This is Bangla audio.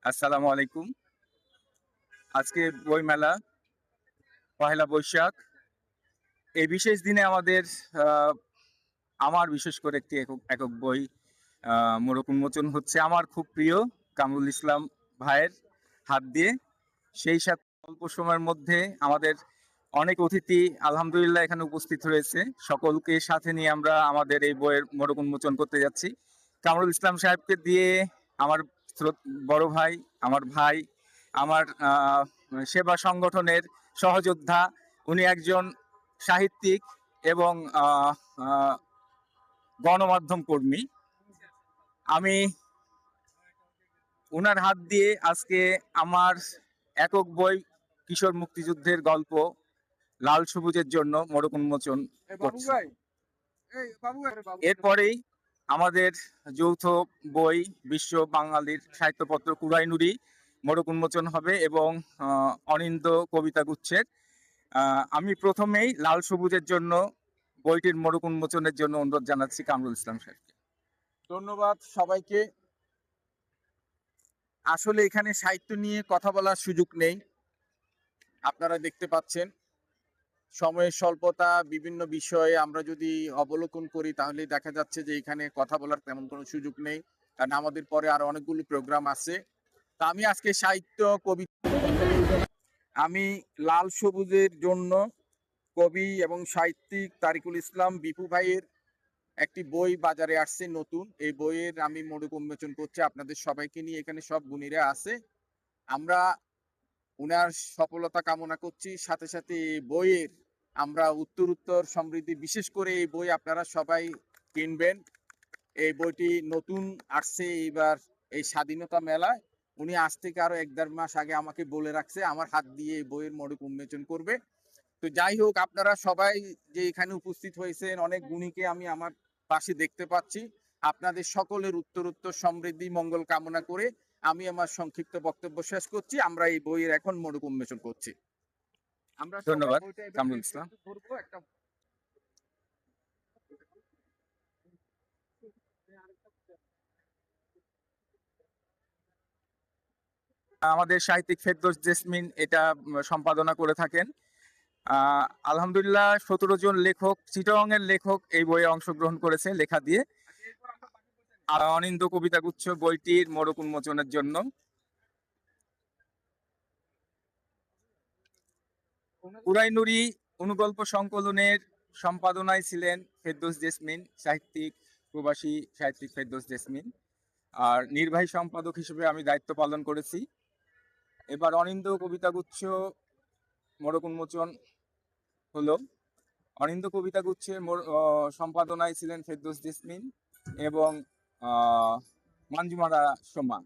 আসসালামু আলাইকুম। আজকে বইমেলা, পহেলা বৈশাখ। এই বিশেষ দিনে আহ, আমার বিশেষ করে একটি একক একক বই মোড়ক উন্মোচন হচ্ছে আমার খুব প্রিয় কামরুল ইসলাম ভাইয়ের হাত দিয়ে। সেই সাথে অল্প সময়ের মধ্যে আমাদের অনেক অতিথি আলহামদুলিল্লাহ এখানে উপস্থিত হয়েছে। সকলকে সাথে নিয়ে আমরা আমাদের এই বইয়ের মোড়ক উন্মোচন করতে যাচ্ছি। কামরুল ইসলাম সাহেবকে দিয়ে আমার বড় ভাই, আমার ভাই, আমার সেবা সংগঠনের সহযোদ্ধা, উনি একজন সাহিত্যিক এবং আহ, আহ, গণমাধ্যম কর্মী। আমি উনার হাত দিয়ে আজকে আমার একক বই কিশোর মুক্তিযুদ্ধের গল্প লাল সবুজের জন্য মোড়ক উন্মোচন করছি। এরপরেই আমাদের যৌথ বই বিশ্ব বাঙালির সাহিত্যপত্র কুরাইনুরি মোড়ক উন্মোচন হবে এবং অনিন্দ কবিতা গুচ্ছের। আমি প্রথমেই লাল সবুজের জন্য বইটির মোড়ক উন্মোচনের জন্য অনুরোধ জানাচ্ছি কামরুল ইসলাম সাহেবকে। ধন্যবাদ সবাইকে। আসলে এখানে সাহিত্য নিয়ে কথা বলার সুযোগ নেই, আপনারা দেখতে পাচ্ছেন সময়ের স্বল্পতা। বিভিন্ন বিষয়ে আমরা যদি অবলোকন করি তাহলে দেখা যাচ্ছে যে এখানে কথা বলার তেমন কোনো সুযোগ নেই, কারণ আমাদের পরে আরো অনেকগুলো প্রোগ্রাম আছে। তা আমি আজকে সাহিত্য কবিতা, আমি লাল সবুজের জন্য কবি এবং সাহিত্যিক তারিকুল ইসলাম বিপু ভাইয়ের একটি বই বাজারে আসছে নতুন। এই বইয়ের আমি মোড়ক উন্মোচন করছি আপনাদের সবাইকে নিয়ে। এখানে সব গুণীরা আছে, আমরা উনার সফলতা কামনা করছি। সাথে সাথে এই বইয়ের আমরা উত্তর সমৃদ্ধি, বিশেষ করে এই বই আপনারা সবাই কিনবেন। এই বইটি নতুন আসছে এইবার এই স্বাধীনতা মেলায়। উনি আজ থেকে আরো 1-1.5 মাস আগে আমাকে বলে রাখছে আমার হাত দিয়ে এই বইয়ের মোড়ক উন্মোচন করবে। তো যাই হোক, আপনারা সবাই যে এখানে উপস্থিত হয়েছেন, অনেক গুণীকে আমি আমার পাশে দেখতে পাচ্ছি। আপনাদের সকলের উত্তর সমৃদ্ধি মঙ্গল কামনা করে আমি আমার সংক্ষিপ্ত বক্তব্য শেষ করছি। আমরা এই বইয়ের এখন মোড়ক উন্মোচন করছি। আমরা ধন্যবাদ কামরুল ইসলাম। একটা আমাদের সাহিত্যিক ফেরদৌস জেসমিন এটা সম্পাদনা করে থাকেন। আলহামদুলিল্লাহ 17 জন লেখক, চিটাগং এর লেখক এই বইয়ে অংশগ্রহণ করেছে লেখা দিয়ে। আর অনিন্দ কবিতা গুচ্ছ বইটির মোড়ক উন্মোচনের জন্য কুরাইনুরি অনুগল্প সংকলনের সম্পাদনায় ছিলেন ফেরদৌস জেসমিন, সাহিত্যিক, প্রবাসী সাহিত্যিক ফেরদৌস জেসমিন। আর নির্বাহী সম্পাদক হিসেবে আমি দায়িত্ব পালন করেছি। এবার অনিন্দ কবিতা গুচ্ছ মোড়ক উন্মোচন হলো। অনিন্দ কবিতা গুচ্ছের সম্পাদনায় ছিলেন ফেরদৌস জেসমিন এবং মঞ্জুমারা সোমা।